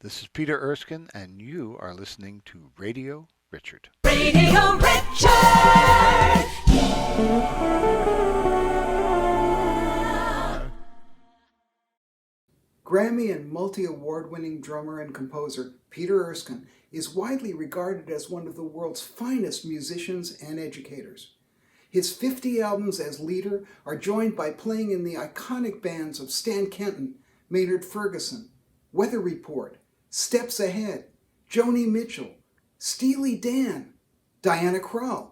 This is Peter Erskine, and you are listening to Radio Richard. Radio Richard! Grammy and multi-award-winning drummer and composer Peter Erskine is widely regarded as one of the world's finest musicians and educators. His 50 albums as leader are joined by playing in the iconic bands of Stan Kenton, Maynard Ferguson, Weather Report, Steps Ahead, Joni Mitchell, Steely Dan, Diana Krall,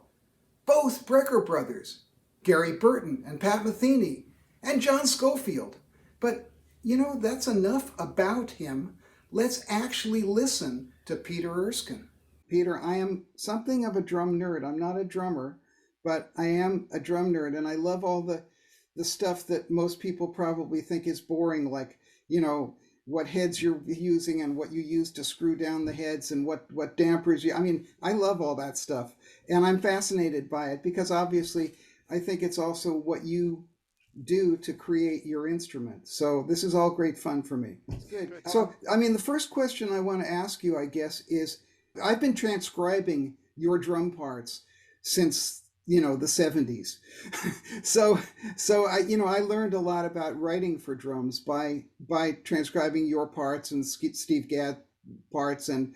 both Brecker brothers, Gary Burton and Pat Metheny, and John Scofield. But that's enough about him. Let's actually listen to Peter Erskine. Peter, I am something of a drum nerd. I'm not a drummer, but I am a drum nerd, and I love all the stuff that most people probably think is boring, like, what heads you're using and what you use to screw down the heads and what dampers you... I love all that stuff, and I'm fascinated by it because obviously I think it's also what you do to create your instrument. So this is all great fun for me. Good. So, the first question I want to ask you, I guess, is I've been transcribing your drum parts since, the 70s. so I learned a lot about writing for drums by transcribing your parts and Steve Gadd parts and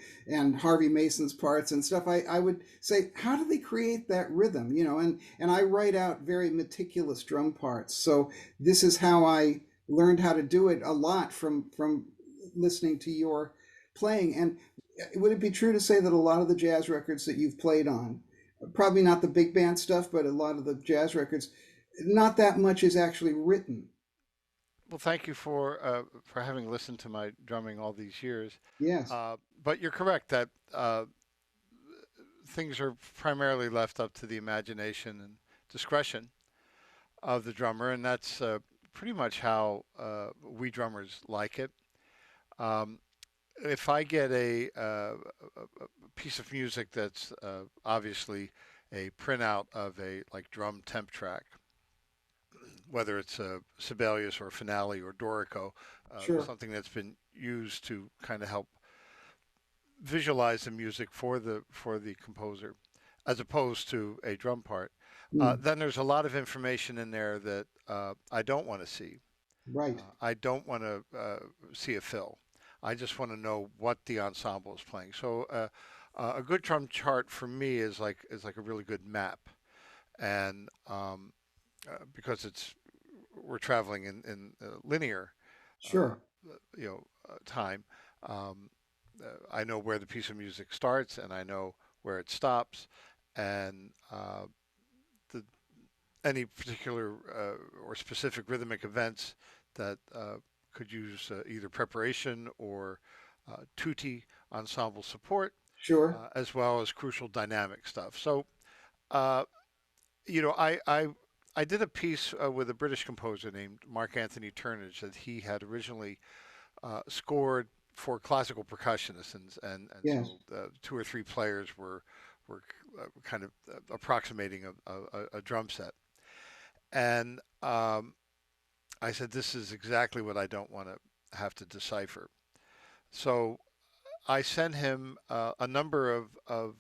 Harvey Mason's parts and stuff. I would say, how do they create that rhythm? And I write out very meticulous drum parts. So this is how I learned how to do it a lot from listening to your playing. And would it be true to say that a lot of the jazz records that you've played on, probably not the big band stuff, but a lot of the jazz records, not that much is actually written? Well, thank you for having listened to my drumming all these years. Yes. But you're correct that things are primarily left up to the imagination and discretion of the drummer, and that's pretty much how we drummers like it. If I get a piece of music that's obviously a printout of a drum temp track, whether it's a Sibelius or Finale or Dorico, Sure. something that's been used to kind of help visualize the music for the composer, as opposed to a drum part. Then there's a lot of information in there that I don't want to see. Right. I don't want to see a fill. I just want to know what the ensemble is playing. So a good drum chart for me is like a really good map, and because we're traveling in linear, Sure. time. I know where the piece of music starts, and I know where it stops, and any particular or specific rhythmic events that could use either preparation or tutti ensemble support, Sure. as well as crucial dynamic stuff. So, I did a piece with a British composer named Mark Anthony Turnage that he had originally scored for classical percussionists, and Yes. so two or three players were kind of approximating a drum set, and I said, this is exactly what I don't want to have to decipher. So I sent him a number of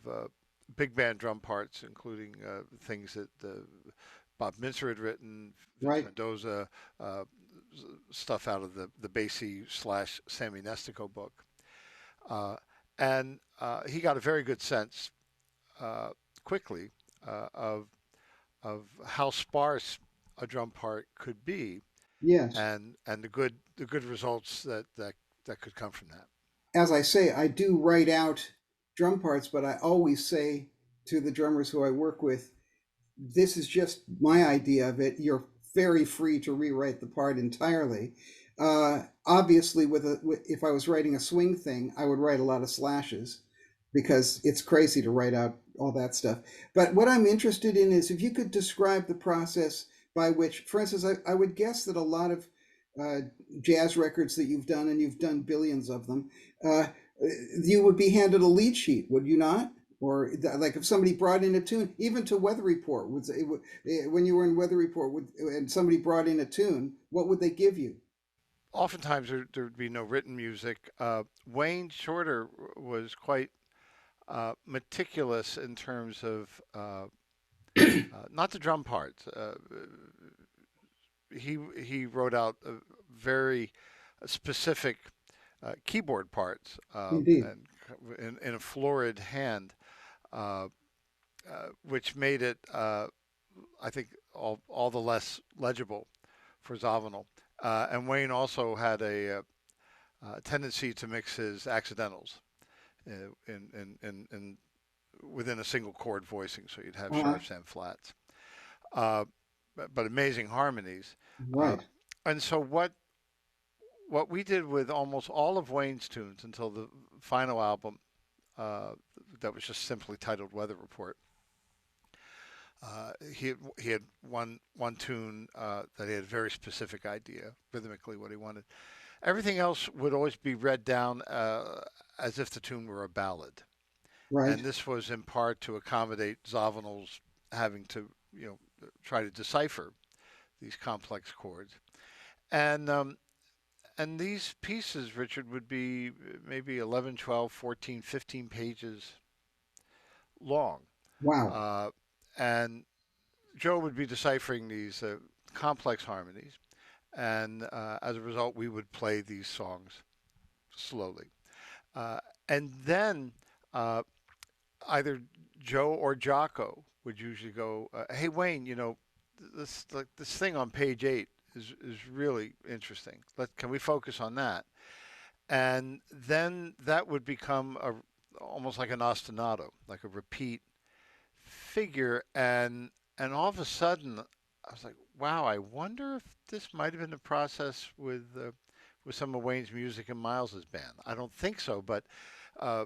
big band drum parts, including things that Bob Mintzer had written, Right. Mendoza, stuff out of the Basie/Sammy Nestico book. And he got a very good sense quickly of how sparse a drum part could be, Yes. and the good results that could come from that. As I say, I do write out drum parts, but I always say to the drummers who I work with, this is just my idea of it. You're very free to rewrite the part entirely. Obviously, if I was writing a swing thing, I would write a lot of slashes because it's crazy to write out all that stuff. But what I'm interested in is if you could describe the process by which, for instance, I would guess that a lot of jazz records that you've done, and you've done billions of them, you would be handed a lead sheet, would you not? Or like if somebody brought in a tune, even to Weather Report, when you were in Weather Report and somebody brought in a tune, what would they give you? oftentimes there'd be no written music. Wayne Shorter was quite meticulous in terms of not the drum parts. He wrote out very specific keyboard parts Indeed. and in a florid hand, uh, which made it, I think, all the less legible for Zawinul. And Wayne also had a tendency to mix his accidentals in within a single chord voicing, so you'd have Uh, sharps and flats, uh, but amazing harmonies. Uh, right. and so what we did with almost all of Wayne's tunes until the final album, uh, that was just simply titled Weather Report. He had one tune that he had a very specific idea rhythmically what he wanted. Everything else would always be read down as if the tune were a ballad, Right. and this was in part to accommodate Zawinul's having to try to decipher these complex chords. And and these pieces, Richard, would be maybe 11, 12, 14, 15 pages long. Wow. Uh, and Joe would be deciphering these complex harmonies. And as a result, we would play these songs slowly. Uh, and then uh, either Joe or Jocko would usually go, "Hey Wayne, this like this thing on page 8 is really interesting. Can we focus on that?" And then that would become almost like an ostinato, like a repeat figure. And all of a sudden, I was like, "Wow, I wonder if this might have been the process with some of Wayne's music and Miles's band." I don't think so, but uh,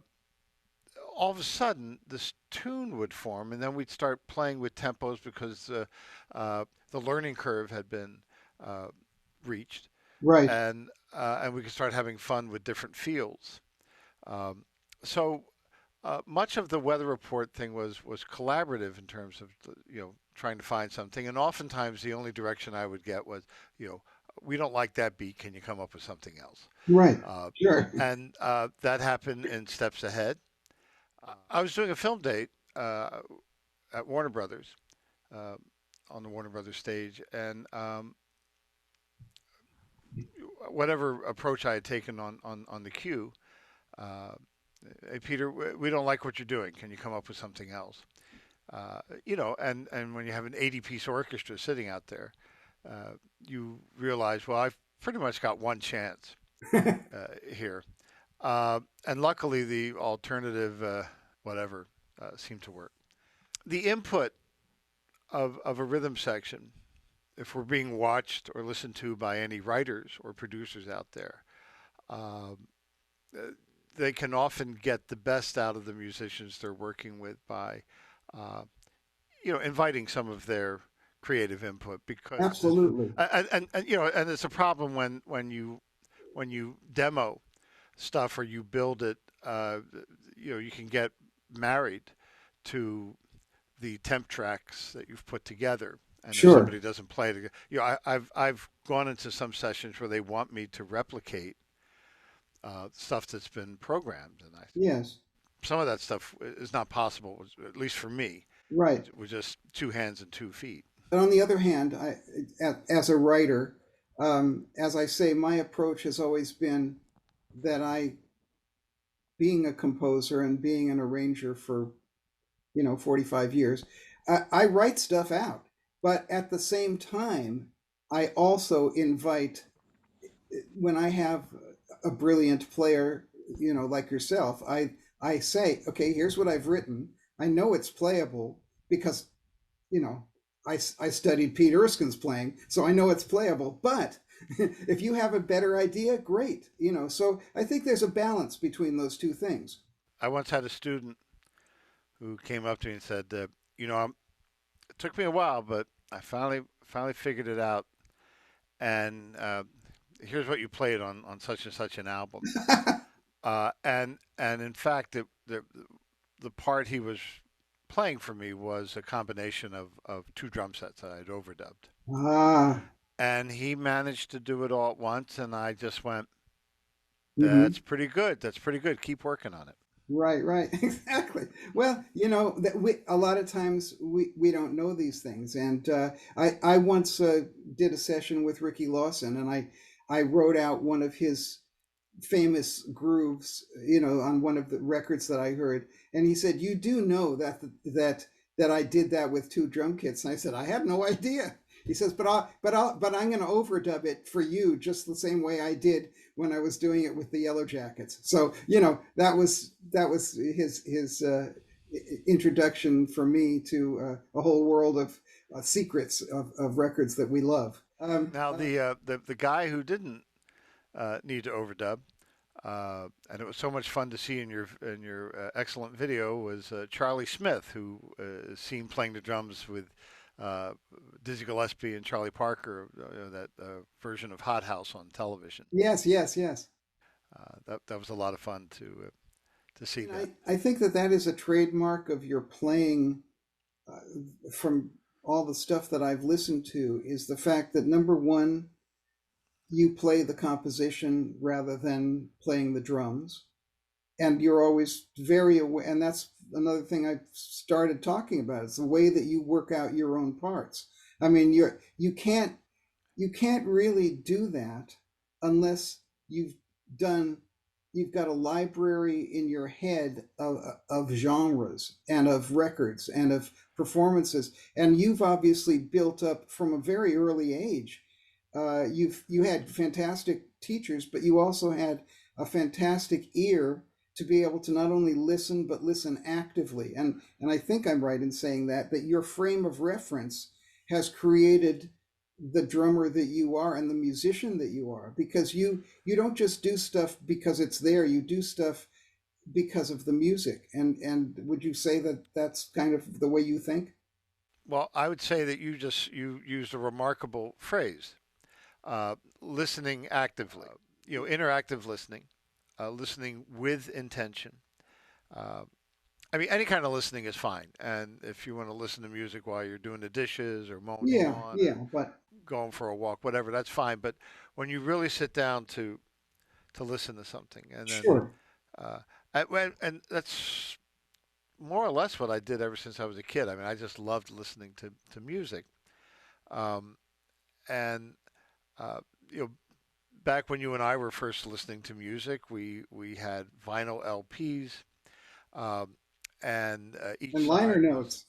all of a sudden this tune would form, and then we'd start playing with tempos because the learning curve had been uh, reached, Right. and we could start having fun with different fields. Um, so much of the weather report thing was collaborative in terms of trying to find something, and oftentimes the only direction I would get was you know we don't like that beat. Can you come up with something else? Right. Uh, Sure. and that happened in steps ahead. I was doing a film date at Warner Brothers uh, on the Warner Brothers stage, and whatever approach I had taken on the cue, uh, hey Peter, we don't like what you're doing. Can you come up with something else? And when you have an 80-piece orchestra sitting out there, you realize, well, I've pretty much got one chance here. And luckily, the alternative, whatever, seemed to work. The input of a rhythm section, if we're being watched or listened to by any writers or producers out there, um, uh, they can often get the best out of the musicians they're working with by, uh, inviting some of their creative input because Absolutely. and it's a problem when you demo stuff or you build it. You can get married to the temp tracks that you've put together. And if Sure. somebody doesn't play it, I've gone into some sessions where they want me to replicate stuff that's been programmed, and Yes. some of that stuff is not possible, at least for me, Right. with just two hands and 2 feet. But on the other hand, as a writer, as I say, my approach has always been that being a composer and being an arranger for 45 years, I write stuff out, but at the same time, I also invite when I have a brilliant player, like yourself, I say, okay, here's what I've written. I know it's playable because you know, I studied Pete Erskine's playing, so I know it's playable. But if you have a better idea, great. So I think there's a balance between those two things. I once had a student who came up to me and said, it took me a while, but I finally figured it out. And here's what you played on such and such an album. And in fact, the part he was playing for me was a combination of two drum sets that I'd overdubbed. Ah, and he managed to do it all at once, and I just went, Hmm. "That's pretty good. That's pretty good. Keep working on it." Right, right, exactly. Well, that we a lot of times we don't know these things, and I once did a session with Ricky Lawson, and I wrote out one of his famous grooves, on one of the records that I heard, and he said, "You do know that I did that with two drum kits?" And I said, "I had no idea." He says, "But I'm going to overdub it for you just the same way I did when I was doing it with the Yellow Jackets." So that was his introduction for me to a whole world of secrets of records that we love. Now, the guy who didn't need to overdub, and it was so much fun to see in your excellent video, was Charlie Smith, who is seen playing the drums with uh, Dizzy Gillespie and Charlie Parker, that version of Hot House on television. Yes, yes, yes. That was a lot of fun to see And that. I think that is a trademark of your playing, uh, from all the stuff that I've listened to, is the fact that number one, you play the composition rather than playing the drums. And you're always very aware. And that's another thing I started talking about. It's the way that you work out your own parts. I mean, you can't really do that unless you've done you've got a library in your head of genres and of records and of performances, and you've obviously built up from a very early age. You had fantastic teachers, but you also had a fantastic ear to be able to not only listen but listen actively. And I think I'm right in saying that your frame of reference has created the drummer that you are and the musician that you are, because you don't just do stuff because it's there. You do stuff because of the music. And would you say that that's kind of the way you think? Well, I would say that you used a remarkable phrase, listening actively. Interactive listening, listening with intention. Uh, I mean, any kind of listening is fine. And if you want to listen to music while you're doing the dishes or mowing the Yeah, lawn yeah, or but going for a walk, whatever, that's fine. But when you really sit down to listen to something, and then sure. uh, and that's more or less what I did ever since I was a kid. I mean, I just loved listening to music. Um, and uh, you know, back when you and I were first listening to music, we had vinyl LPs, um, and each And liner side was notes.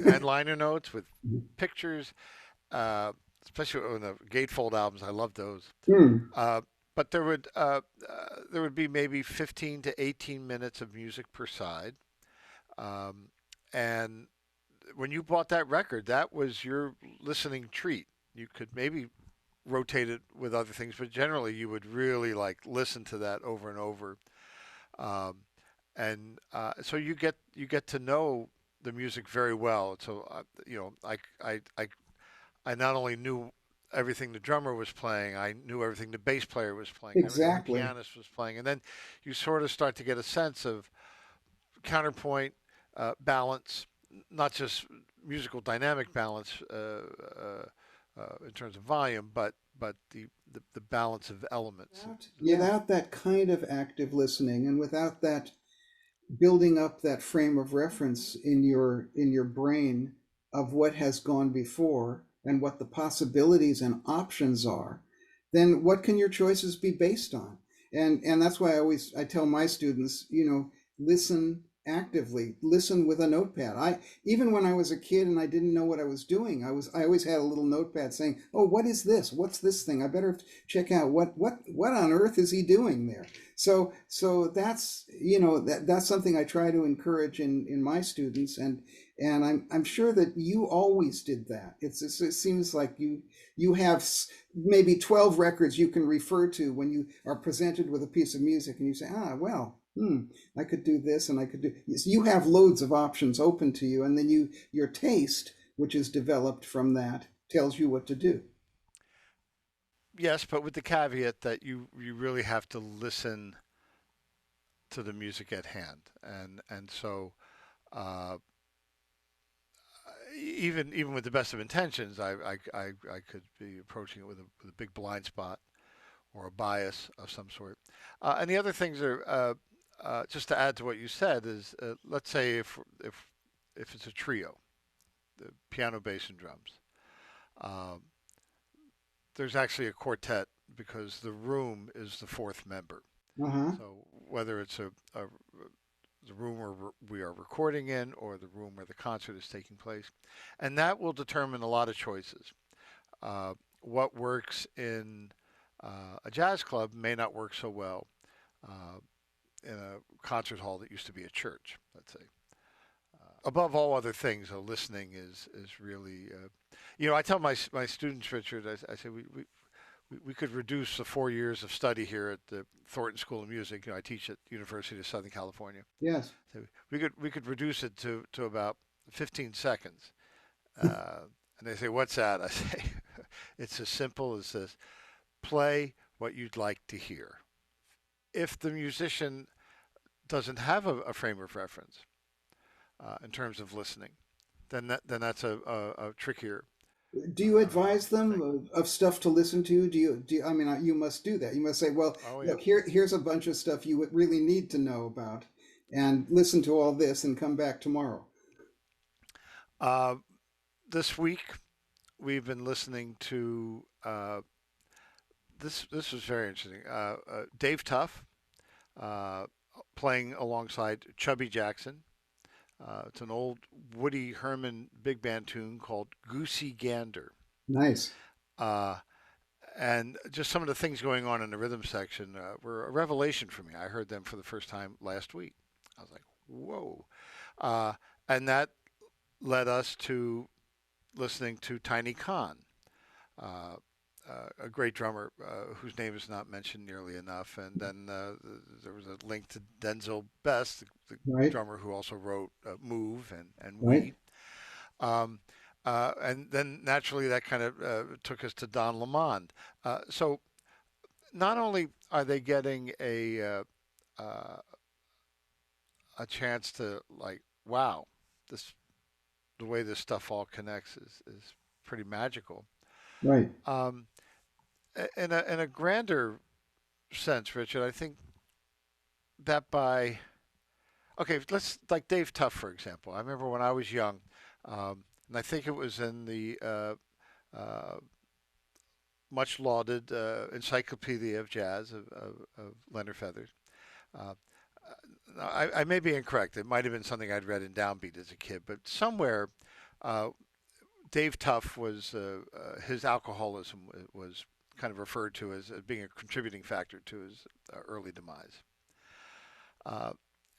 and liner notes with pictures, uh, especially on the gatefold albums. I love those. Hmm. Uh, but there would be maybe 15 to 18 minutes of music per side, um, and when you bought that record, that was your listening treat. You could maybe rotate it with other things, but generally you would really like listen to that over and over. Um, and so you get to know the music very well. So I not only knew everything the drummer was playing, I knew everything the bass player was playing, everything the Exactly. pianist was playing, and then you sort of start to get a sense of counterpoint, balance, not just musical dynamic balance in terms of volume, but the balance of elements. Yeah. Without that kind of active listening, and without that building up that frame of reference in your brain of what has gone before and what the possibilities and options are, then what can your choices be based on? And that's why I tell my students, listen actively, listen with a notepad. I Even when I was a kid and I didn't know what I was doing, I always had a little notepad saying, "Oh, what is this? What's this thing? I better check out what on earth is he doing there?" So that's something I try to encourage in my students, and I'm sure that you always did that. It seems like you have maybe 12 records you can refer to when you are presented with a piece of music, and you say, well, I could do this, and I could do. You have loads of options open to you, and then your taste, which is developed from that, tells you what to do. Yes, but with the caveat that you really have to listen to the music at hand, and so uh, even with the best of intentions, I could be approaching it with a big blind spot or a bias of some sort. And the other things are just to add to what you said is let's say if it's a trio, the piano, bass, and drums. Um, there's actually a quartet because the room is the fourth member. Uh-huh. So whether it's the room where we are recording in or the room where the concert is taking place, and that will determine a lot of choices. What works in a jazz club may not work so well uh, in a concert hall that used to be a church, let's say. Above all other things, listening is really, I tell my students, Richard, I say we could reduce the 4 years of study here at the Thornton School of Music. I teach at University of Southern California. Yes. So we could reduce it to about 15 seconds. And they say, "What's that?" I say, "It's as simple as this: play what you'd like to hear. If the musician doesn't have a frame of reference in terms of listening, then that's a trickier Do you advise them thing." of stuff to listen to? I mean, you must do that. You must say, well, Oh yeah. look, here's a bunch of stuff you would really need to know about, and listen to all this and come back tomorrow. Uh, this week we've been listening to this. This was very interesting. Dave Tuff uh, playing alongside Chubby Jackson. It's an old Woody Herman big band tune called "Goosey Gander." Nice. Uh, and just some of the things going on in the rhythm section were a revelation for me. I heard them for the first time last week. I was like, whoa. Uh, and that led us to listening to Tiny Khan, uh, a great drummer whose name is not mentioned nearly enough. And then there was a link to Denzel Best, the Right. drummer who also wrote Move and Right. We. Um, and then naturally that kind of took us to Don Lemond. So not only are they getting a chance to like, wow, this the way this stuff all connects is pretty magical. Right. Um, in a grander sense, Richard, I think that by okay, let's like Dave Tuff for example. I remember when I was young, and I think it was in the uh, much lauded Encyclopedia of Jazz of Leonard Feathers. Uh, I may be incorrect. It might have been something I'd read in Downbeat as a kid, but somewhere uh, Dave Tuff was his alcoholism was kind of referred to as being a contributing factor to his early demise. Uh,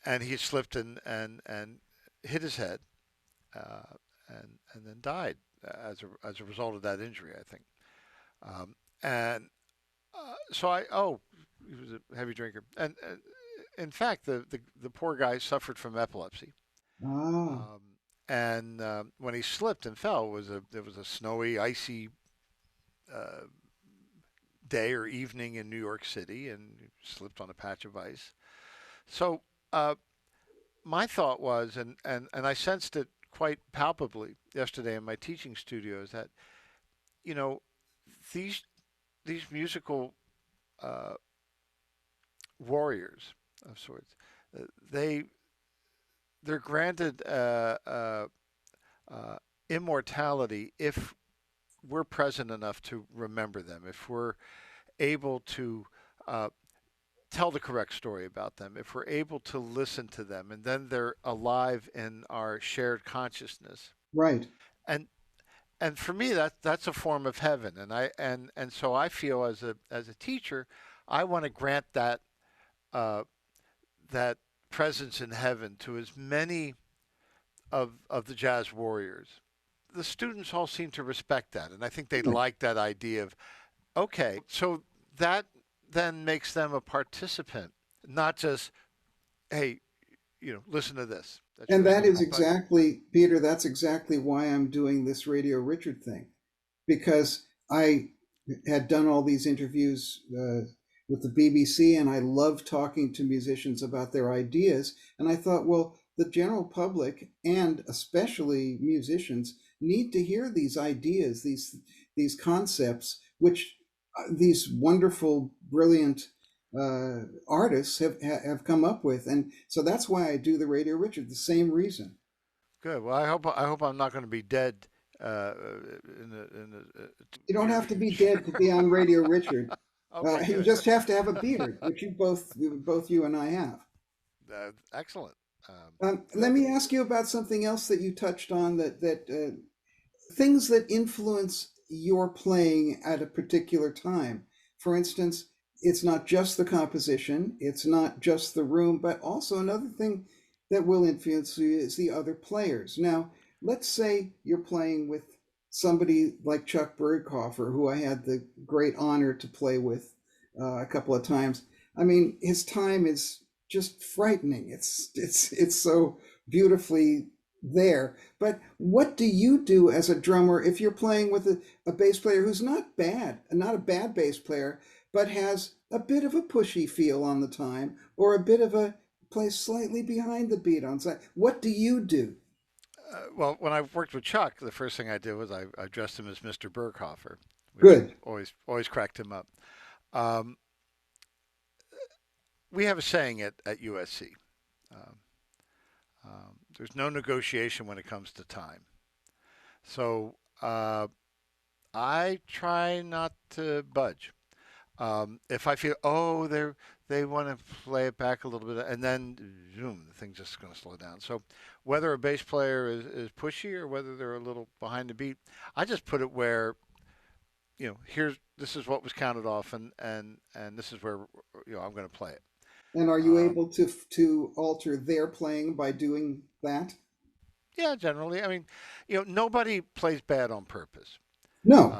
and he slipped and hit his head uh, and then died as a result of that injury, I think. And so he was a heavy drinker, and in fact, the poor guy suffered from epilepsy. Ah. Um, and when he slipped and fell, there was a snowy, icy uh, day or evening in New York City, and he slipped on a patch of ice. So uh, my thought was, and I sensed it quite palpably yesterday in my teaching studios that you know these these musical uh, warriors of sorts, uh, they they're granted uh, immortality if we're present enough to remember them, if we're able to uh, tell the correct story about them, if we're able to listen to them, and then they're alive in our shared consciousness. Right. And and for me, that's a form of heaven. And so I feel as a teacher, I want to grant uh, that presence in heaven to as many of the jazz warriors. The students all seem to respect that, and I think they Right. like that idea of okay, so that then makes them a participant, not just hey, listen to this. That's And really that is simple, but exactly, Peter, that's exactly why I'm doing this Radio Richard thing. Because I had done all these interviews with the BBC, and I love talking to musicians about their ideas. And I thought, well, the general public and especially musicians need to hear these ideas, these concepts, which these wonderful, brilliant artists have come up with, and so that's why I do the Radio Richard. The same reason. Good. Well, I hope I'm not going to be dead in the You don't near have to be future. dead to be on Radio Richard. Okay, You good. just have to have a beard, which both you and I have. Excellent. Let Good. me ask you about something else that you touched on, that things that influence your playing at a particular time. For instance, it's not just the composition, it's not just the room, but also another thing that will influence you is the other players. Now, let's say you're playing with somebody like Chuck Berghofer, who I had the great honor to play with a couple of times. I mean, his time is just frightening. It's so beautifully there. But what do you do as a drummer if you're playing with a bass player who's not bad, not a bad bass player, but has a bit of a pushy feel on the time, or a bit of a plays slightly behind the beat on side? What do you do? Well, when I worked with Chuck, the first thing I did was I dressed him as Mr. Berghofer, which Good. always cracked him up. Um, we have a saying at USC. Um, there's no negotiation when it comes to time. So I try not to budge. If I feel, oh, they want to play it back a little bit, and then zoom, the thing's just going to slow down. So whether a bass player is pushy or whether they're a little behind the beat, I just put it where, here's this is what was counted off, and this is where I'm going to play it. And are you Um, able to alter their playing by doing that? yeah, generally, I mean, nobody plays bad on purpose. No.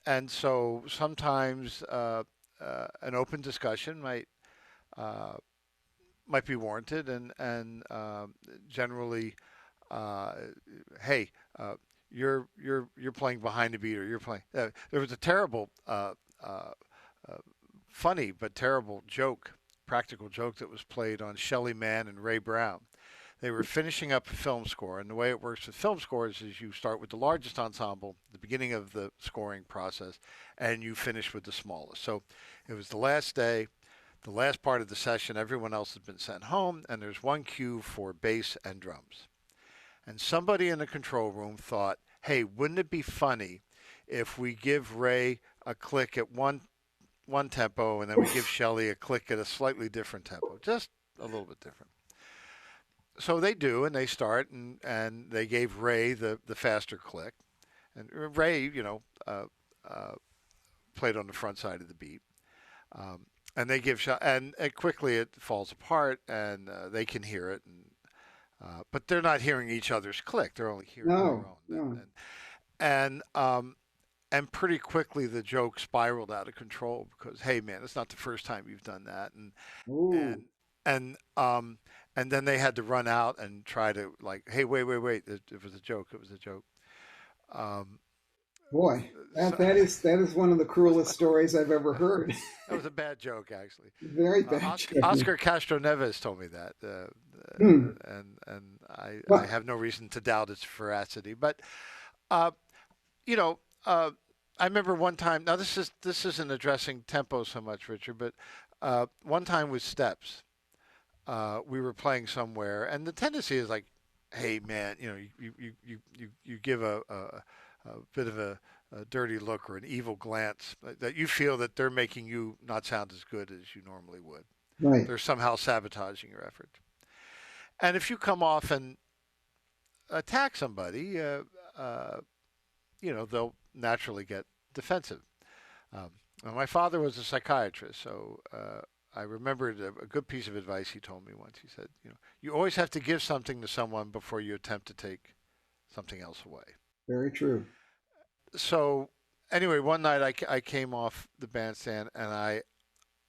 And so sometimes an open discussion uh, might be warranted, and generally, uh, hey, you're playing behind the beat, or you're playing. There was a terrible, uh, uh, funny but terrible joke, practical joke that was played on Shelley Mann and Ray Brown. They were finishing up a film score, and the way it works with film scores is you start with the largest ensemble, the beginning of the scoring process, and you finish with the smallest. So it was the last day, the last part of the session. Everyone else has been sent home, and there's one cue for bass and drums. And somebody in the control room thought, hey, wouldn't it be funny if we give Ray a click at one tempo, and then we give Shelley a click at a slightly different tempo, just a little bit different. So they do, and they start, and they gave Ray the faster click, and Ray, uh, played on the front side of the beat, and they give and quickly it falls apart, and they can hear it, but they're not hearing each other's click; they're only hearing their No. own, No. and pretty quickly the joke spiraled out of control because, hey man, it's not the first time you've done that, Ooh, and and um and then they had to run out and try to, like, hey, wait, it was a joke, it was a joke. um boy, so that is one of the cruelest stories I've ever heard. that was a bad joke, actually. Very bad joke. Oscar Castro Neves told me that, Hmm. and I Well, have no reason to doubt its veracity, but uh you know uh I remember one time. Now this isn't addressing tempo so much, Richard, but one time with steps, we were playing somewhere, and the tendency is like, hey man, you give a bit of a dirty look or an evil glance that you feel that they're making you not sound as good as you normally would. right. They're somehow sabotaging your efforts. And if you come off and attack somebody, they'll naturally get defensive. Um, my father was a psychiatrist, so I remembered a good piece of advice he told me once. He said, you always have to give something to someone before you attempt to take something else away. Very true. So anyway, one night I came off the bandstand, and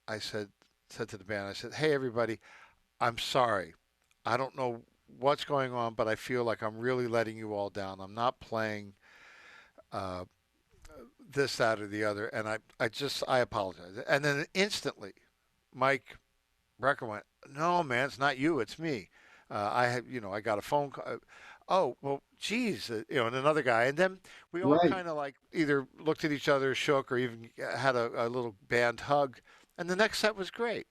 I said to the band, I said, hey everybody, I'm sorry. I don't know what's going on, but I feel like I'm really letting you all down. I'm not playing uh, this, that, or the other, and I apologize. And then instantly, Mike Brecker went, "No, man, it's not you, it's me. I got a phone call. oh, well, geez, and another guy. And then we all Right. kind of like either looked at each other, shook, or even had a little band hug. And the next set was great.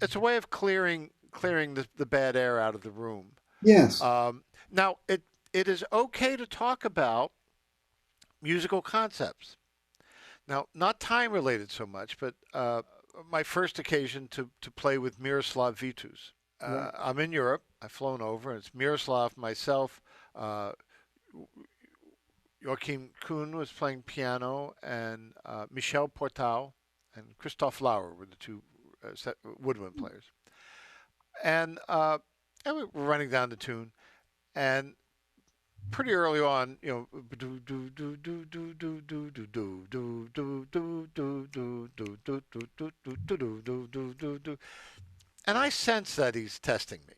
It's a way of clearing the bad air out of the room. Yes. Now, it is okay to talk about musical concepts. Now, not time related so much, but my first occasion to play with Miroslav Vitus. Right. I'm in Europe. I've flown over, and it's Miroslav, myself, uh, Joachim Kuhn was playing piano, and Michel Portal and Christoph Lauer were the two woodwind players. And we were running down the tune, and pretty early on, and I sense that he's testing me.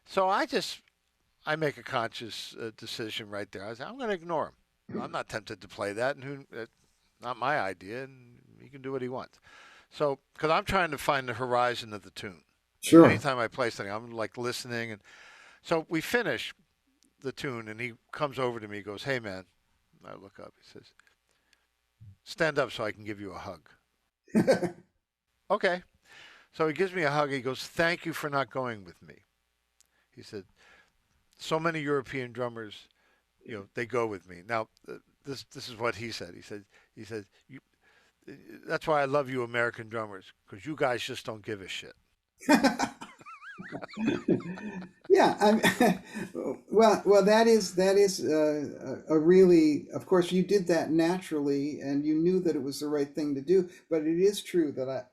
So I make a conscious decision right there. I say I'm going to ignore him. I'm not tempted to play that, and not my idea, and he can do what he wants. So, because I'm trying to find the horizon of the tune. Sure. Anytime I play something, I'm like listening, and so we finish the tune, and he comes over to me. He goes, "Hey, man." I look up. He says, "Stand up so I can give you a hug." Okay. So he gives me a hug. He goes, "Thank you for not going with me." He said, "So many European drummers, they go with me." Now, this is what he said. He said, "That's why I love you, American drummers, because you guys just don't give a shit." Yeah, well, that is a really, of course, you did that naturally, and you knew that it was the right thing to do. But it is true that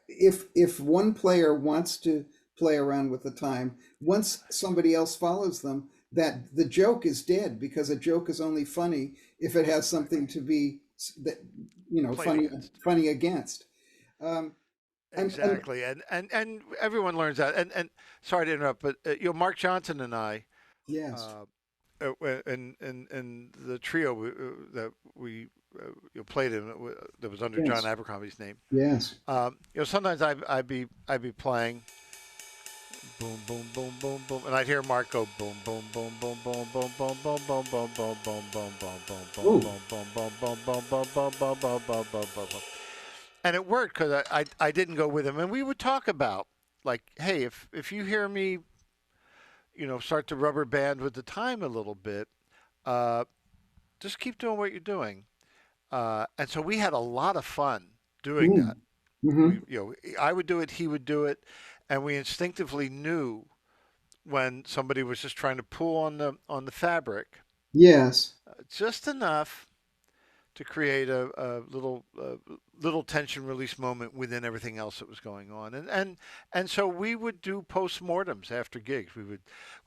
if one player wants to play around with the time, once somebody else follows them, that the joke is dead because a joke is only funny if it has Right. something to be that Played funny against. against. Um, I'm Exactly, and everyone learns that. And sorry to interrupt, but Mark Johnson and I, yes, uh, in the trio that we played in that was under John yes, Abercrombie's name. yes. Sometimes I'd be playing boom boom boom boom boom, and I'd hear Mark go boom boom boom boom boom boom boom boom boom boom boom boom boom boom boom boom Ooh, boom boom boom boom boom boom boom boom boom boom boom boom. And it worked because I didn't go with him, and we would talk about like, hey, if you hear me, start to rubber band with the time a little bit, uh, just keep doing what you're doing. And so we had a lot of fun doing mm, that. mm-hmm. I would do it, he would do it, and we instinctively knew when somebody was just trying to pull on the fabric Yes, just enough to create a little tension release moment within everything else that was going on. And so we would do postmortems after gigs.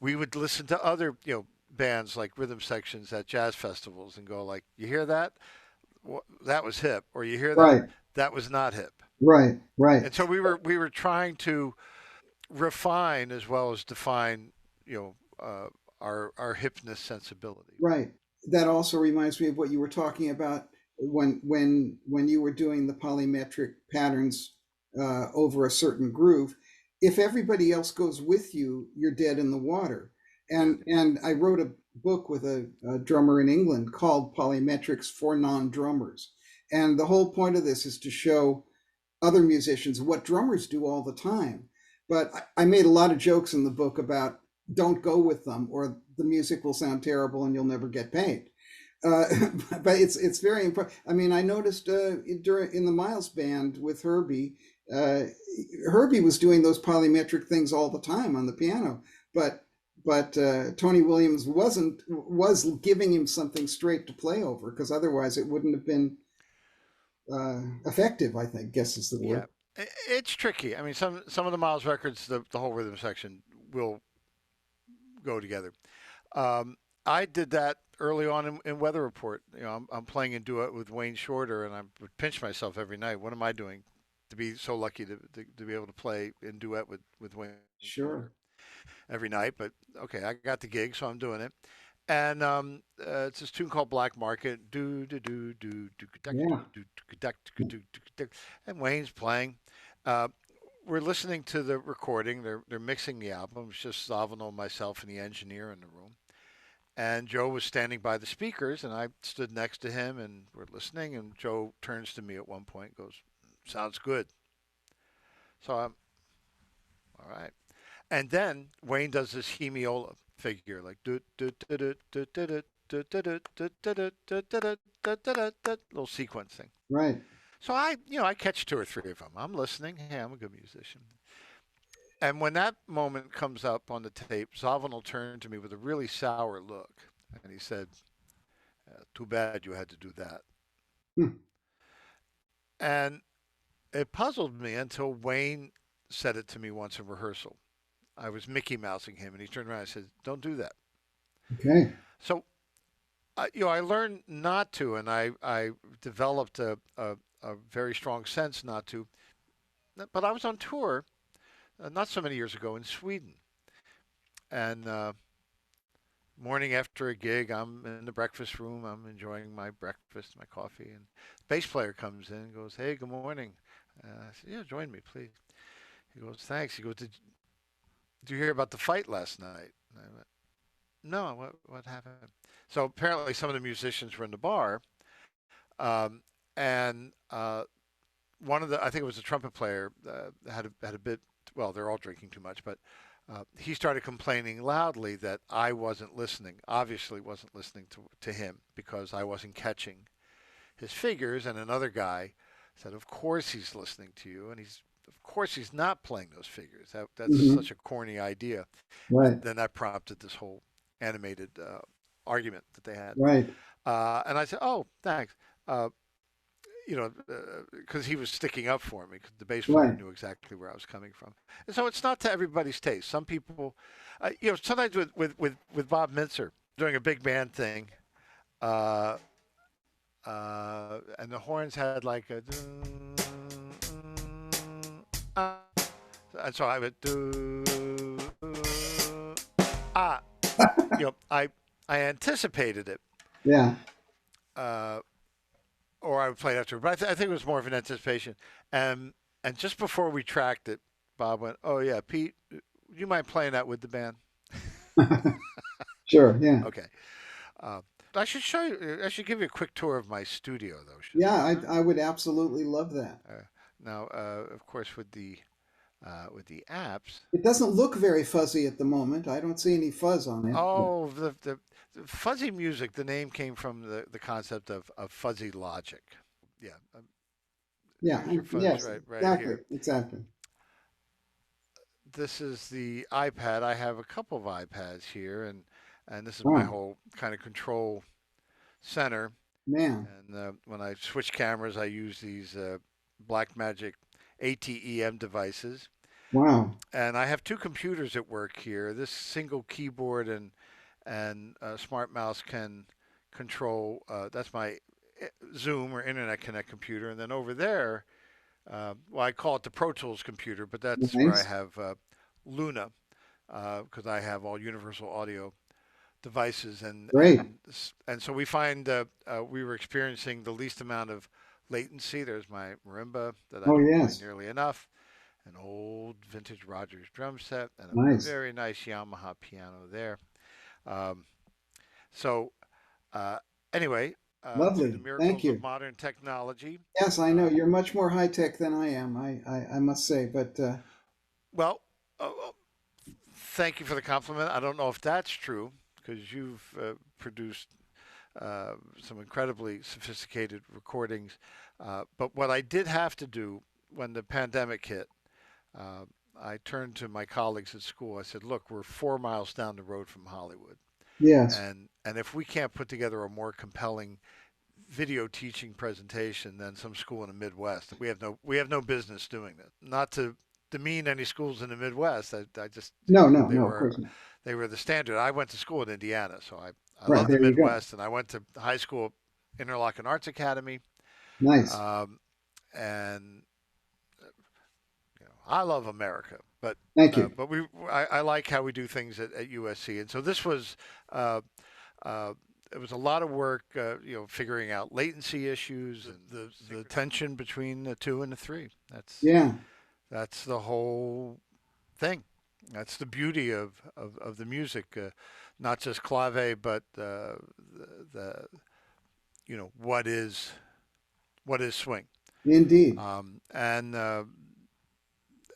We would listen to other bands like rhythm sections at jazz festivals and go like, you hear that? That was hip, or you hear that? right, That was not hip. right, right, And so we were trying to refine as well as define our hipness sensibility. right. That also reminds me of what you were talking about when you were doing the polymetric patterns over a certain groove. If everybody else goes with you, you're dead in the water. Yeah. And I wrote a book with a drummer in England called Polymetrics for Non-Drummers. And the whole point of this is to show other musicians what drummers do all the time. But I made a lot of jokes in the book about don't go with them or the music will sound terrible and you'll never get paid. Uh, but it's very important. I mean, I noticed during in the Miles band with Herbie, uh, Herbie was doing those polymetric things all the time on the piano, but Tony Williams was giving him something straight to play over because otherwise it wouldn't have been effective. I think guess is the Yeah. word. It's tricky. I mean, some of the Miles records, the whole rhythm section will go together. Um, I did that early on in Weather Report. I'm playing in duet with Wayne Shorter, and I would pinch myself every night. What am I doing to be so lucky to be able to play in duet with Wayne Sure. Shorter every night? But okay, I got the gig, so I'm doing it. And it's this tune called Black Market. Do do do do do do Yeah. do do do do do. And Wayne's playing. Uh, we're listening to the recording. They're mixing the album. It's just Zavino, myself, and the engineer in the room. And Joe was standing by the speakers, and I stood next to him, and we're listening. And Joe turns to me at one point, and goes, "Sounds good." So I'm all right. And then Wayne does this hemiola figure, like little sequencing. Right. So I catch two or three of them. I'm listening. Hey, I'm a good musician. And when that moment comes up on the tape, Zavin turned to me with a really sour look, and he said, "Too bad you had to do that." Hmm. And it puzzled me until Wayne said it to me once in rehearsal. I was Mickey Mousing him, and he turned around and said, "Don't do that." Okay. So, I learned not to, and I developed a very strong sense not to. But I was on tour not so many years ago in Sweden, and morning after a gig, I'm in the breakfast room. I'm enjoying my breakfast, my coffee, and the bass player comes in and goes, "Hey, good morning." I said, "Yeah, join me, please." He goes, "Thanks." He goes, "Did you hear about the fight last night?" And I went, "No, what happened?" So apparently, some of the musicians were in the bar, and one of the, I think it was a trumpet player, had a bit. Well, they're all drinking too much, but he started complaining loudly that I wasn't listening. Obviously, wasn't listening to him because I wasn't catching his figures. And another guy said, "Of course he's listening to you, and of course he's not playing those figures. That's Hmm. such a corny idea." Right. And then that prompted this whole animated argument that they had. Right. And I said, "Oh, thanks." Uh, because he was sticking up for me. 'Cause the bass player Right. knew exactly where I was coming from. And so it's not to everybody's taste. Some people, sometimes with Bob Mintzer doing a big band thing, uh, and the horns had like a, uh, and so I would do, ah, I anticipated it. Yeah. Uh, or I would play it after. But I think it was more of an anticipation. And just before we tracked it, Bob went, "Oh yeah, Pete, do you mind playing that with the band?" Sure. Yeah. Okay. Uh, I should show you. I should give you a quick tour of my studio, though, shouldn't Yeah. I? I would absolutely love that. Now, of course, with the apps. It doesn't look very fuzzy at the moment. I don't see any fuzz on it. But Oh, the fuzzy music. The name came from the concept of fuzzy logic. Yeah. yeah. Here's your fuzz Yes. right Exactly. here. Exactly. This is the iPad. I have a couple of iPads here, and this is my Wow. whole kind of control center. Man. And when I switch cameras, I use these Blackmagic ATEM devices. Wow. And I have two computers at work here. This single keyboard and smart mouse can control. That's my Zoom or Internet Connect computer. And then over there, well, I call it the Pro Tools computer, but that's where I Nice. have Luna, because I have all universal audio devices, Great. and so we find we were experiencing the least amount of latency. There's my marimba that I Oh don't play yes. nearly enough, an old vintage Rogers drum set, and a Nice. very nice Yamaha piano there. Um, so uh, anyway, through the Lovely. Thank miracles of you. modern technology, Yes, I know uh, you're much more high tech than I am. I must say, but well, thank you for the compliment. I don't know if that's true because you've produced some incredibly sophisticated recordings. But what I did have to do when the pandemic hit, uh, I turned to my colleagues at school. I said, "Look, we're 4 miles down the road from Hollywood, yes. and if we can't put together a more compelling video teaching presentation than some school in the Midwest, we have no business doing that. Not to demean any schools in the Midwest. I just No, no, they no, of were course not. they were the standard. I went to school in Indiana, so I Right, love the there you go. Midwest, and I went to high school, Interlochen Arts Academy, Nice. um, and I love America, Thank you. but I like how we do things at USC, and so this was. Uh, it was a lot of work, figuring out latency issues and the tension between the two and the three. Yeah. That's the whole thing. That's the beauty of the music, not just clave, but the what is swing, Indeed. and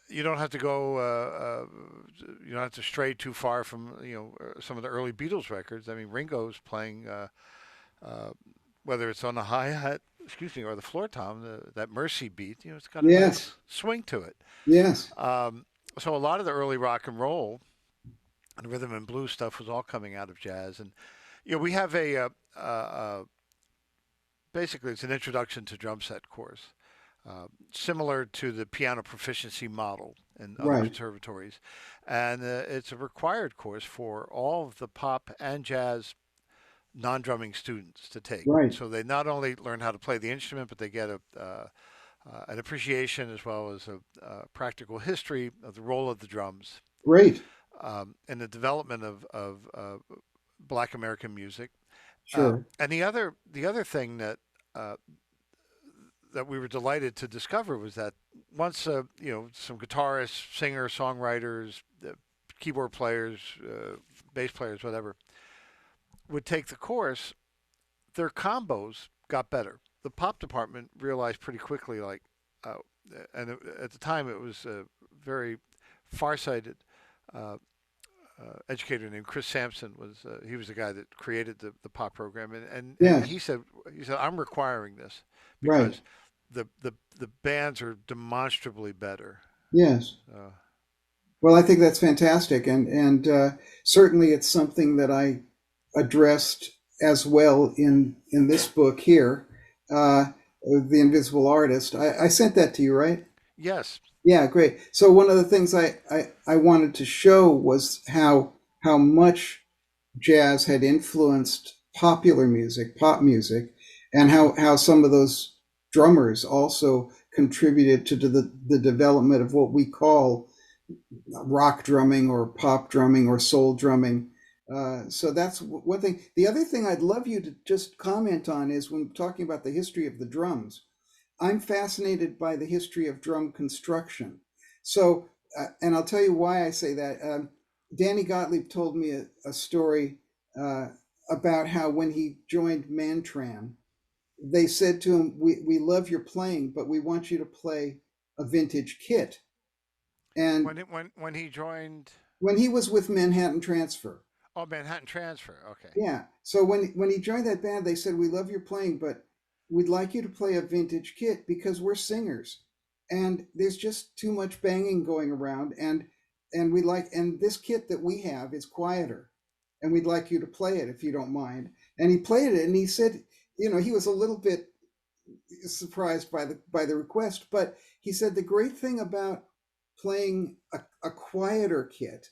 you don't have to go. You don't have to stray too far from some of the early Beatles records. I mean, Ringo's playing uh, whether it's on the hi hat, excuse me, or the floor tom, that Mercy beat. It's got a nice Yes. swing to it. Yes. So a lot of the early rock and roll and rhythm and blues stuff was all coming out of jazz, and we have basically it's an introduction to drum set course, similar to the piano proficiency model in other Right. conservatories, and it's a required course for all of the pop and jazz non-drumming students to take. Right. So they not only learn how to play the instrument, but they get an appreciation as well as a practical history of the role of the drums Great. in the development of Black American music. Sure. And the other thing uh, that we were delighted to discover was that once some guitarists, singers, songwriters, keyboard players, bass players, whatever, would take the course, their combos got better. The pop department realized pretty quickly, like, uh, at the time it was a very farsighted uh, educator named Chris Sampson. He was the guy that created the pop program, and Yes. he said I'm requiring this Right. because the bands are demonstrably better. Yes. Uh, Well, I think that's fantastic, and certainly it's something that I addressed as well in this book here, uh, The Invisible Artist. I sent that to you, right? yes, Yeah, great. So one of the things I wanted to show was how much jazz had influenced popular music, pop music, and how some of those drummers also contributed to the development of what we call rock drumming or pop drumming or soul drumming. So that's one thing. The other thing I'd love you to just comment on is when talking about the history of the drums. I'm fascinated by the history of drum construction. So, and I'll tell you why I say that. Danny Gottlieb told me a story uh, about how when he joined Mantran, they said to him, we love your playing, but we want you to play a vintage kit. And when he joined, when he was with Manhattan Transfer, oh, Manhattan Transfer. Okay. yeah. So when he joined that band, they said, "We love your playing, but we'd like you to play a vintage kit because we're singers, and there's just too much banging going around, and this kit that we have is quieter, and we'd like you to play it if you don't mind." And he played it, and he said, he was a little bit surprised by the request, but he said the great thing about playing a quieter kit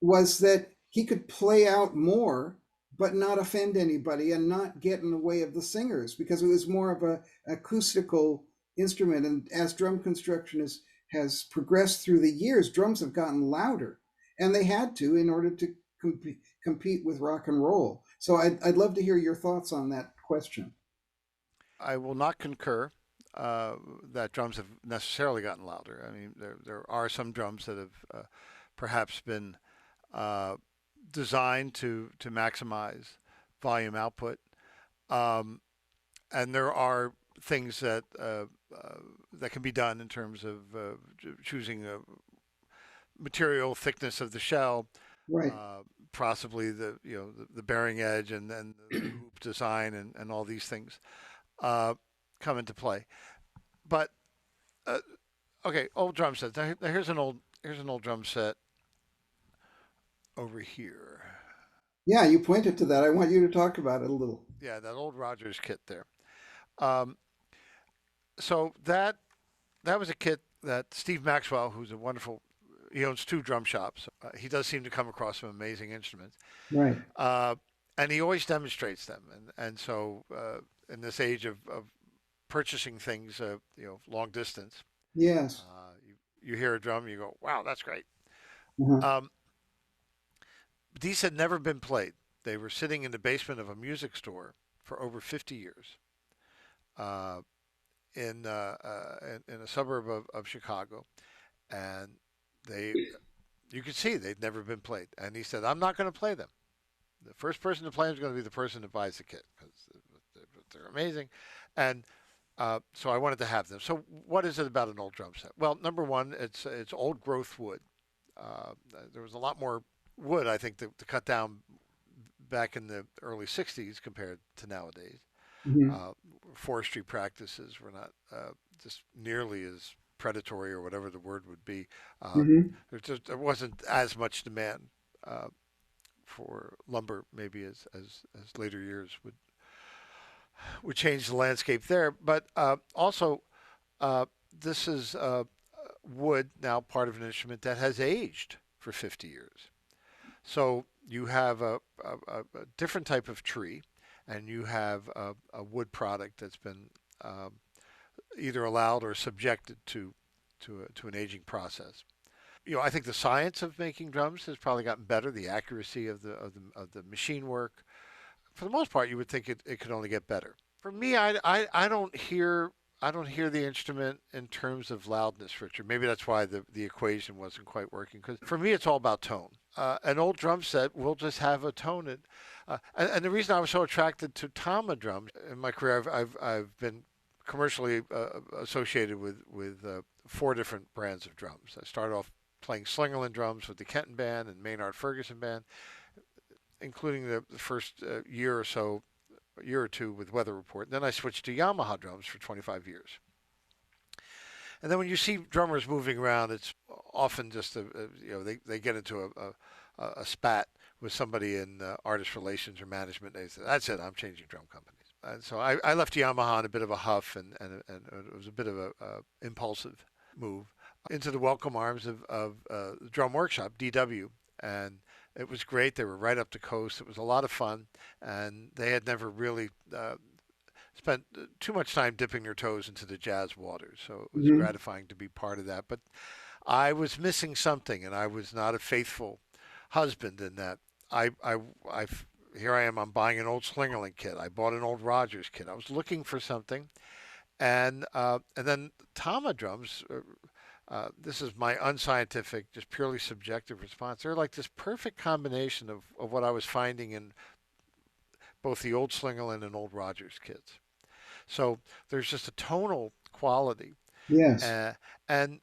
was that he could play out more but not offend anybody and not get in the way of the singers because it was more of a acoustical instrument. And as drum construction has progressed through the years, drums have gotten louder, and they had to in order to compete with rock and roll. So I'd love to hear your thoughts on that question. I will not concur that drums have necessarily gotten louder. I mean, there are some drums that have perhaps been uh, designed to maximize volume output, um, and there are things that can be done in terms of choosing a material thickness of the shell, Right. uh, possibly the bearing edge, and then the hoop design, and all these things uh, come into play. But uh, okay, old drum sets. Here's an old drum set over here. Yeah, you pointed to that. I want you to talk about it a little. Yeah, that old Rogers kit there. Um, so that was a kit that Steve Maxwell, who's a wonderful, he owns two drum shops. He does seem to come across some amazing instruments, Right. uh, and he always demonstrates them. And so in this age of purchasing things, long distance, Yes. you hear a drum, you go, wow, that's great. Uh-huh. Um, these had never been played. They were sitting in the basement of a music store for over 50 years. Uh, in a suburb of Chicago, and they you could see they'd never been played. And he said, "I'm not going to play them. The first person to play them is going to be the person that buys the kit because they're amazing." And so I wanted to have them. So what is it about an old drum set? Well, number one, it's old growth wood. Uh, there was a lot more wood, I think, to cut down back in the early '60s compared to nowadays. Hmm. Uh, Forestry practices were not just nearly as predatory or whatever the word would be. Hmm. There wasn't as much demand uh, for lumber maybe as later years would change the landscape there. But also, uh, this is wood now part of an instrument that has aged for 50 years. So you have a different type of tree, and you have a wood product that's been um, either allowed or subjected to an aging process. I think the science of making drums has probably gotten better. The accuracy of the machine work, for the most part, you would think it could only get better. For me, I don't hear the instrument in terms of loudness, Richard. Maybe that's why the equation wasn't quite working. Because for me, it's all about tone. An old drum set will just have a tone. And the reason I was so attracted to Tama drums in my career, I've been commercially associated with 4 different brands of drums. I started off playing Slingerland drums with the Kenton band and Maynard Ferguson band, including the first year or so, a year or two with Weather Report. And then I switched to Yamaha drums for 25 years. And then when you see drummers moving around, it's often just they get into a spat with somebody in artist relations or management. They say, "That's it, I'm changing drum companies." And so I left Yamaha in a bit of a huff, and it was a bit of a impulsive move into the welcome arms of the Drum Workshop, DW, and it was great. They were right up the coast. It was a lot of fun, and they had never really spent too much time dipping their toes into the jazz waters. So it was Hmm. gratifying to be part of that. But I was missing something, and I was not a faithful husband in that. I here I am. I'm buying an old Slingerland kit. I bought an old Rogers kit. I was looking for something, and then Tama drums. This is my unscientific, just purely subjective response. They're like this perfect combination of what I was finding in both the old Slingerland and old Rogers kits. So there's just a tonal quality, Yes. uh, and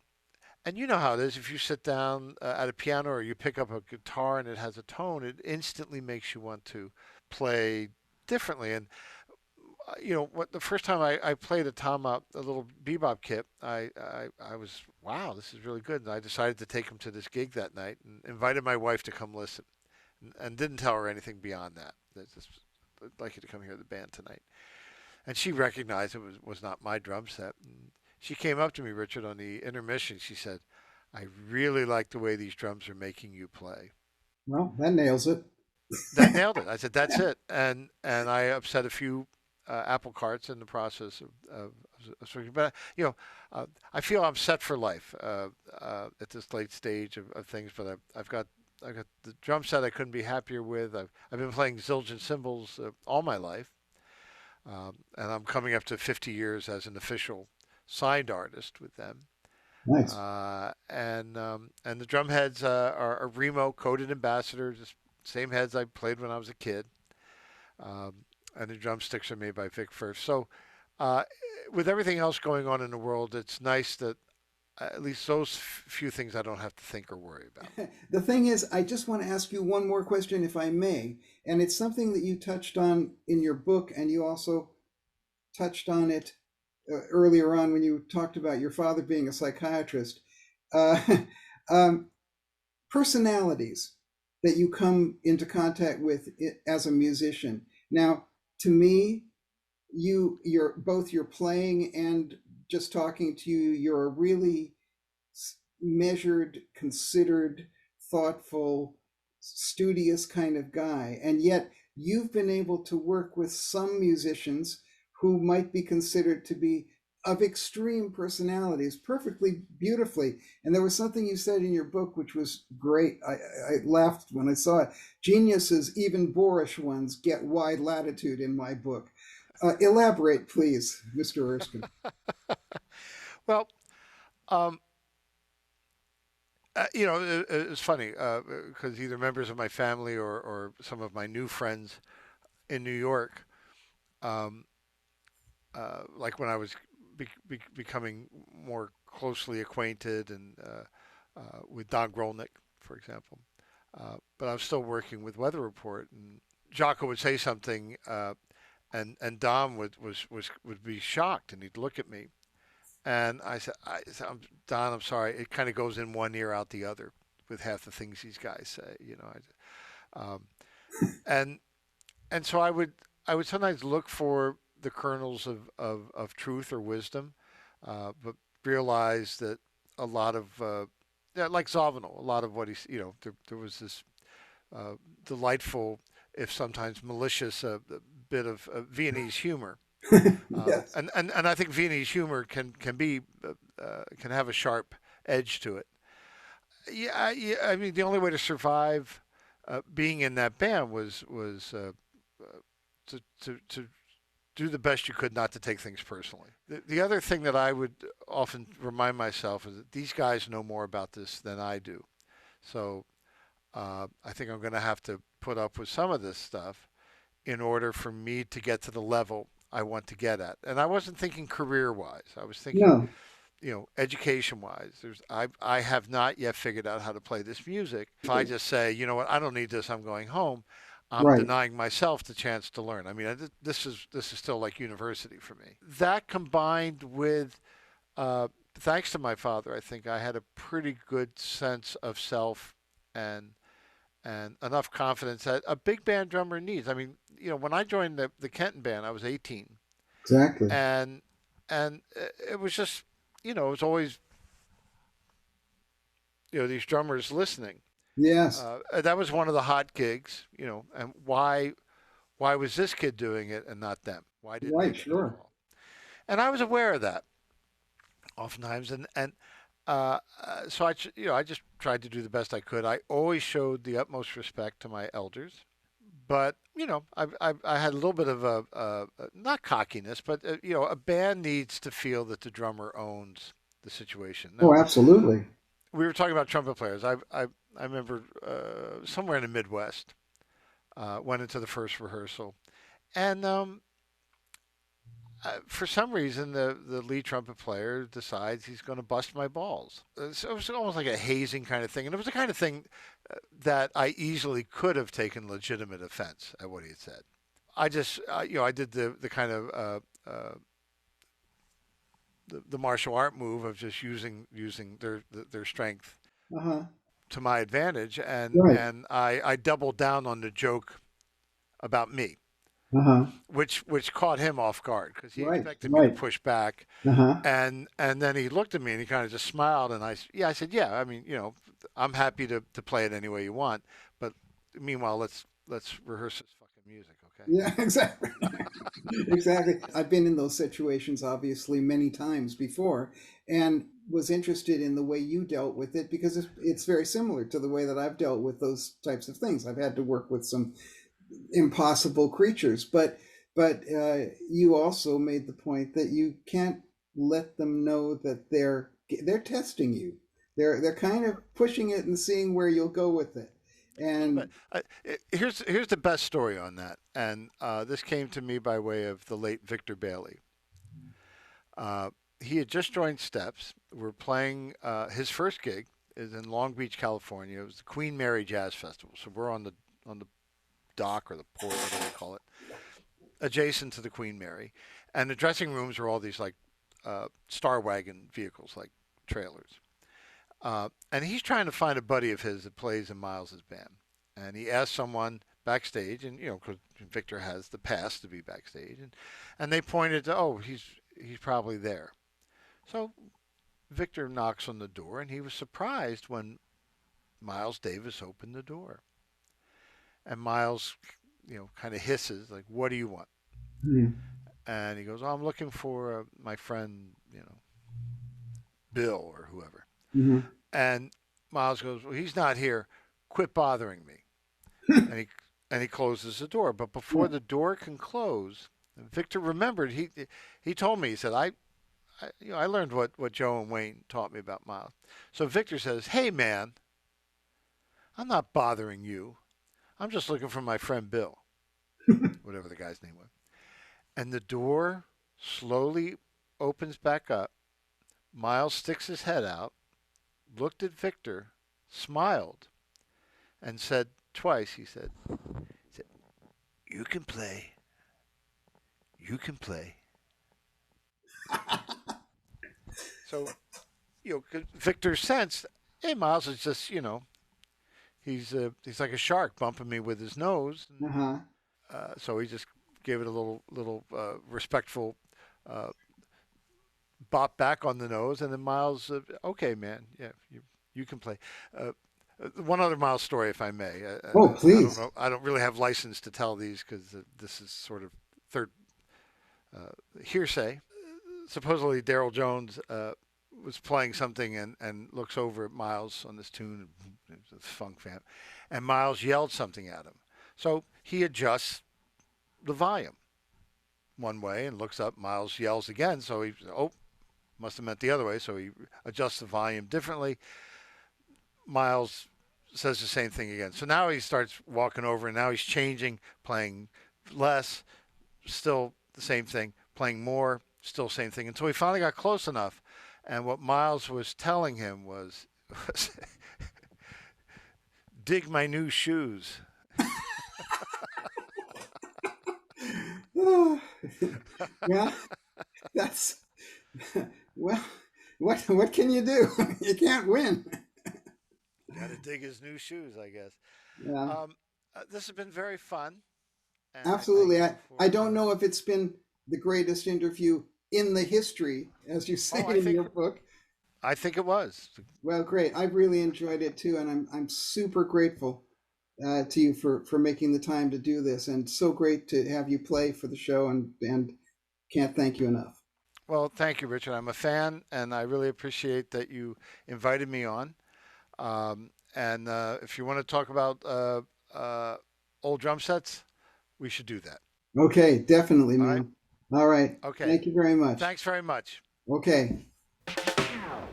and you know how it is. If you sit down at a piano or you pick up a guitar and it has a tone, it instantly makes you want to play differently. And what the first time I played a Tama, a little bebop kit, I was wow, this is really good. And I decided to take him to this gig that night and invited my wife to come listen, and didn't tell her anything beyond that. Just, I'd like you to come hear the band tonight. And she recognized it was not my drum set. And she came up to me, Richard, on the intermission. She said, "I really like the way these drums are making you play." Well, that nails it. That nailed it. I said, "That's it." And I upset a few apple carts in the process of swinging. But I feel I'm set for life at this late stage of things. But I've got the drum set I couldn't be happier with. I've been playing Zildjian cymbals all my life. And I'm coming up to 50 years as an official signed artist with them. Nice. And the drum heads are Remo coated ambassadors, just same heads I played when I was a kid. Um, and the drumsticks are made by Vic Firth. So uh, with everything else going on in the world, it's nice that at least those few things I don't have to think or worry about. The thing is, I just want to ask you one more question, if I may. And it's something that you touched on in your book, and you also touched on it earlier on when you talked about your father being a psychiatrist. Uh, um, Personalities that you come into contact with as a musician. Now, to me, you're both your playing and just talking to you, you're a really measured, considered, thoughtful, studious kind of guy. And yet you've been able to work with some musicians who might be considered to be of extreme personalities perfectly beautifully. And there was something you said in your book which was great. I laughed when I saw it. Geniuses, even boorish ones, get wide latitude in my book. Elaborate, please, Mr. Erskine. Well, um, It's funny because either members of my family or some of my new friends in New York, um, like when I was becoming more closely acquainted and with Don Grolnick, for example. But I was still working with Weather Report, and Jocko would say something, and Don would be shocked, and he'd look at me, and Don, I'm sorry, it kind of goes in one ear out the other with half the things these guys say, um, and so I would sometimes look for the kernels of truth or wisdom, but realize that a lot of yeah, like Zawinul, a lot of what there was this uh, delightful, if sometimes malicious, bit of Viennese humor. Yes. And I think Viennese humor can have a sharp edge to it. Yeah, I mean the only way to survive being in that band was to do the best you could not to take things personally. The other thing that I would often remind myself is that these guys know more about this than I do. So I think I'm going to have to put up with some of this stuff in order for me to get to the level I want to get at. And I wasn't thinking career wise. I was thinking, No. education wise. I have not yet figured out how to play this music. If I just say, you know what, I don't need this, I'm going home, I'm Right. denying myself the chance to learn. I mean, this is still like university for me. That combined with, thanks to my father, I think I had a pretty good sense of self and enough confidence that a big band drummer needs. I mean, when I joined the Kenton band, I was 18, Exactly. and it was just, it was always, these drummers listening. Yes. That was one of the hot gigs, and why was this kid doing it and not them? Why didn't they Right. get the Sure. call? And I was aware of that oftentimes, so I just tried to do the best I could. I always showed the utmost respect to my elders, but I had a little bit of not cockiness, but a band needs to feel that the drummer owns the situation. Oh, Now, absolutely. we were talking about trumpet players. I remember somewhere in the Midwest, went into the first rehearsal, and for some reason, the lead trumpet player decides he's going to bust my balls. So it was almost like a hazing kind of thing, and it was the kind of thing that I easily could have taken legitimate offense at what he had said. I just, I did the kind of the martial art move of just using their strength Uh huh. to my advantage, and Right. I doubled down on the joke about me, Uh huh. which caught him off guard because he Right. expected me to Right. push back. Uh huh. And then he looked at me and he kind of just smiled, and I said, yeah, I mean, I'm happy to play it any way you want, but meanwhile, let's rehearse this fucking music, okay? Yeah. Exactly. Exactly. I've been in those situations, obviously, many times before, and was interested in the way you dealt with it because it's very similar to the way that I've dealt with those types of things. I've had to work with some impossible creatures, but you also made the point that you can't let them know that they're testing you. They're kind of pushing it and seeing where you'll go with it. A little And bit. Here's the best story on that, and this came to me by way of the late Victor Bailey. He had just joined Steps. We're playing his first gig is in Long Beach, California. It was the Queen Mary Jazz Festival, so we're on the dock or the port, whatever they call it, adjacent to the Queen Mary, and the dressing rooms are all these like Star Wagon vehicles, like trailers. And he's trying to find a buddy of his that plays in Miles's band, and he asked someone backstage, and because Victor has the pass to be backstage, and they pointed to, oh, he's probably there. So Victor knocks on the door, and he was surprised when Miles Davis opened the door, and Miles, kind of hisses like, "What do you want?" mm, And he goes, "Oh, I'm looking for my friend, Bill or whoever." mhm. And Miles goes, "Well, he's not here. Quit bothering me." And he closes the door. But before Yeah. the door can close, Victor remembered he told me, he said, I learned what Joe and Wayne taught me about Miles. So Victor says, "Hey man, I'm not bothering you. I'm just looking for my friend Bill, whatever the guy's name was." And the door slowly opens back up. Miles sticks his head out, looked at Victor, smiled, and said twice. He said, "You can play. You can play." So, Victor sensed, hey, Miles is just, he's like a shark bumping me with his nose. Uh-huh. So he just gave it a little respectful bop back on the nose, and then Miles, okay, man, yeah, you can play. One other Miles story, if I may. Oh, please. I don't know. I don't really have license to tell these because this is sort of third hearsay. Supposedly, Daryl Jones was playing something and looks over at Miles on this tune, it's a funk fan, and Miles yelled something at him. So he adjusts the volume one way and looks up. Miles yells again, so he must have meant the other way. So he adjusts the volume differently. Miles says the same thing again. So now he starts walking over, and now he's changing, playing less, still the same thing, playing more, still same thing, until he finally got close enough. And what Miles was telling him was dig my new shoes. Yeah, that's well. What can you do? You can't win. Got to dig his new shoes, I guess. Yeah, This has been very fun. And absolutely. I I don't know if it's been the greatest interview in the history, as you say in your book. I think it was. Well, great. I've really enjoyed it too, and I'm super grateful to you for making the time to do this, and so great to have you play for the show, and can't thank you enough. Well, thank you, Richard. I'm a fan, and I really appreciate that you invited me on. And if you want to talk about old drum sets, we should do that. Okay, definitely, man. All right. Okay. Thank you very much. Thanks very much. Okay.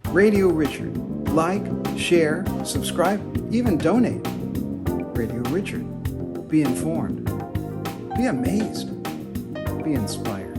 Radio Richard. Like, share, subscribe, even donate. Radio Richard. Be informed. Be amazed. Be inspired.